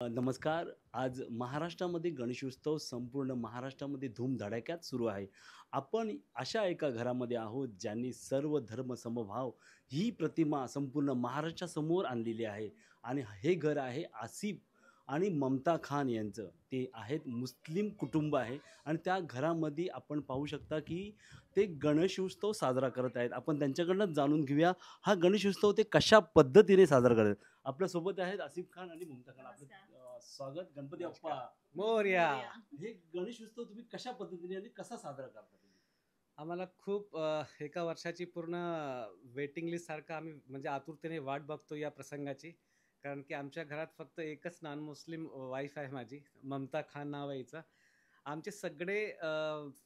नमस्कार. आज महाराष्ट्रामध्ये गणेशोत्सव संपूर्ण महाराष्ट्रामध्ये धूमधडाक्यात सुरू आहे. आपण अशा एका घरामध्ये आहोत, ज्यांनी सर्व धर्म समभाव ही प्रतिमा संपूर्ण महाराष्ट्रासमोर आणलेली आहे आणि हे घर आहे आसिफ आणि ममता खान यांचं. ते आहेत मुस्लिम कुटुंब आहे आणि त्या घरामध्ये आपण पाहू शकता, की ते गणेशोत्सव साजरा करत आहेत. आपण त्यांच्याकडूनच जाणून घेऊया, हा गणेशोत्सव ते कशा पद्धतीने साजरा करत आहेत. आपल्यासोबत आहेत आसिफ खान आणि ममता खान. आपलं नमस्कार. स्वागत. गणपती बाप्पा. मोरया. मोरया. हे गणेश उत्सव तुम्ही कशा पद्धतीने आणि कसा साजरा करता तुम्ही? आम्हाला खूप एका वर्षाची पूर्ण वेटिंग लिस्ट सारखं आम्ही म्हणजे आतुरतेने वाट बघतो या प्रसंगाची. कारण की आमच्या घरात फक्त एकच नॉन मुस्लिम वाईफ आहे माझी, ममता खान नाव आहे हिचं. आमचे सगळे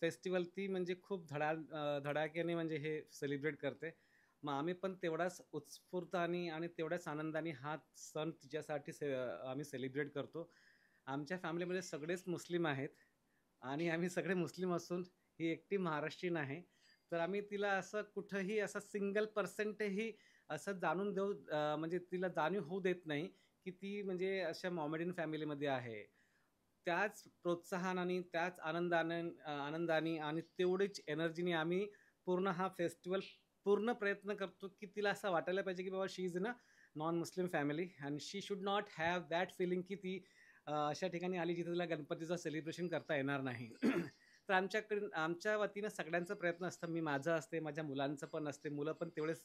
फेस्टिवल ती म्हणजे खूप धडाक्याने म्हणजे हे सेलिब्रेट करते. मग आम्ही पण तेवढाच उत्स्फूर्त आणि तेवढ्याच आनंदाने हा सण तिच्यासाठी आम्ही सेलिब्रेट करतो. आमच्या फॅमिलीमध्ये सगळेच मुस्लिम आहेत आणि आम्ही सगळे मुस्लिम असून ही एकटी महाराष्ट्रीयन आहे. तर आम्ही तिला असं कुठंही असं सिंगल पर्सेंटही असं जाणून देऊ म्हणजे तिला जाणीव होऊ देत नाही, की ती म्हणजे अशा मॉमेडियन फॅमिलीमध्ये आहे. त्याच प्रोत्साहनाने, त्याच आनंदाने आणि तेवढीच एनर्जीने आम्ही पूर्ण हा फेस्टिवल पूर्ण प्रयत्न करतो, की तिला असं वाटायला पाहिजे, की बाबा she is in a non Muslim family and she should not have that feeling, की ती अशा ठिकाणी आली जिथे तिला गणपतीचं सेलिब्रेशन करता येणार नाही. तर आमच्या वतीनं सगळ्यांचा प्रयत्न असतं. माझं असते, माझ्या मुलांचं पण असते. मुलं पण तेवढेच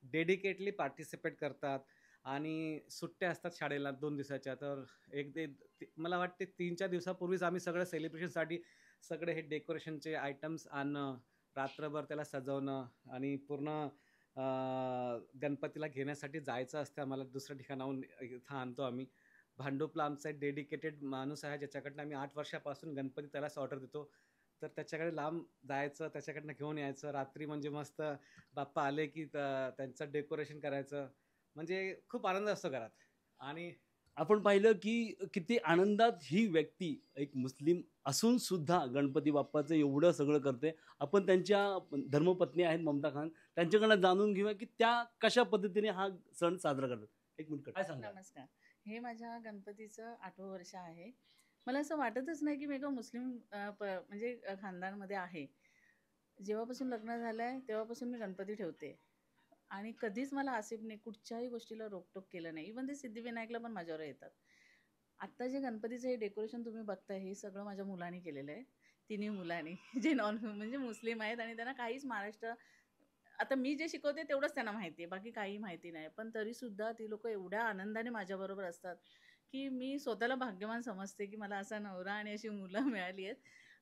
डेडिकेटली पार्टिसिपेट करतात आणि सुट्ट्या असतात शाळेला 2 दिवसाच्या. तर एक ते मला वाटते 3-4 दिवसापूर्वीच आम्ही सगळं सेलिब्रेशनसाठी सगळे हे डेकोरेशनचे आयटम्स आणणं, रात्रभर त्याला सजवणं आणि पूर्ण गणपतीला घेण्यासाठी जायचं असतं आम्हाला. दुसऱ्या ठिकाणाहून इथं आणतो आम्ही. भांडूपला आमचा एक डेडिकेटेड माणूस आहे, ज्याच्याकडनं आम्ही 8 वर्षापासून गणपती त्यालाच ऑर्डर देतो. तर त्याच्याकडे लांब जायचं, त्याच्याकडनं घेऊन यायचं. रात्री म्हणजे मस्त बाप्पा आले, की त्यांचं डेकोरेशन करायचं. म्हणजे खूप आनंद असतो घरात. आणि आपण पाहिलं, की किती आनंदात ही व्यक्ती एक मुस्लिम असून सुद्धा गणपती बाप्पाचं एवढं सगळं करते. आपण त्यांच्या धर्मपत्नी आहेत ममता खान. त्यांच्याकडनं जाणून घेऊया, की त्या कशा पद्धतीने हा सण साजरा करतात. 1 मिनिट काय सांगाल? नमस्कार. हे माझ्या गणपतीचं 8वं वर्ष आहे. मला असं वाटतच नाही, की मी एका मुस्लिम म्हणजे खानदानमध्ये आहे. जेव्हापासून लग्न झालंय, तेव्हापासून मी गणपती ठेवते आणि कधीच मला आसिफने कुठच्याही गोष्टीला रोकटोक केलं नाही. इव्हन ते सिद्धिविनायकला पण माझ्यावर येतात. आत्ता जे गणपतीचं हे डेकोरेशन तुम्ही बघताय, हे सगळं माझ्या मुलाने केलेलं आहे. तिन्ही मुलांनी जे म्हणजे मुस्लिम आहेत आणि त्यांना काहीच महाराष्ट्र आता मी जे शिकवते तेवढंच त्यांना माहिती आहे, बाकी काही माहिती नाही. पण तरीसुद्धा ती लोकं एवढ्या आनंदाने माझ्याबरोबर असतात, की मी स्वतःला भाग्यवान समजते, की मला असा नवरा आणि अशी मुलं मिळाली आहेत.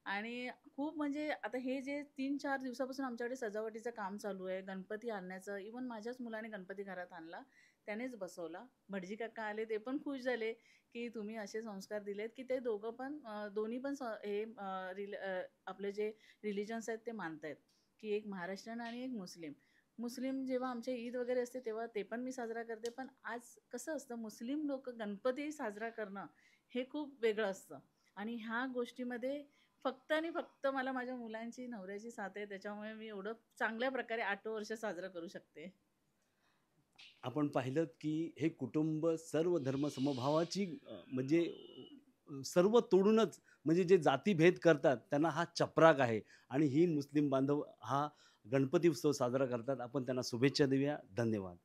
आणि खूप म्हणजे आता हे जे 3-4 दिवसापासून आमच्याकडे सजावटीचं काम चालू आहे, गणपती आणण्याचं. इव्हन माझ्याच मुलाने गणपती घरात आणला, त्यानेच बसवला. भटजी काका आले, ते पण खुश झाले, की तुम्ही असे संस्कार दिलेत, की ते दोघं पण दोन्ही पण आपले जे रिलिजन्स आहेत ते मानतायत. की एक महाराष्ट्रीयन आणि एक मुस्लिम. मुस्लिम जेव्हा आमची ईद वगैरे असते तेव्हा ते पण मी साजरा करते. पण आज कसं असतं मुस्लिम लोकं गणपती साजरा करणं हे खूप वेगळं असतं आणि ह्या गोष्टीमध्ये फक्त आणि फक्त मला माझ्या मुलांची, नवऱ्याची साथ आहे. त्याच्यामुळे मी एवढं चांगल्या प्रकारे 8 वर्ष साजरं करू शकते. आपण पाहिलत, की हे कुटुंब सर्व धर्म समभावाची म्हणजे सर्व तोडूनच म्हणजे जे जातीभेद करतात त्यांना हा चपराक आहे आणि ही मुस्लिम बांधव हा गणपती उत्सव साजरा करतात. आपण त्यांना शुभेच्छा देऊया. धन्यवाद.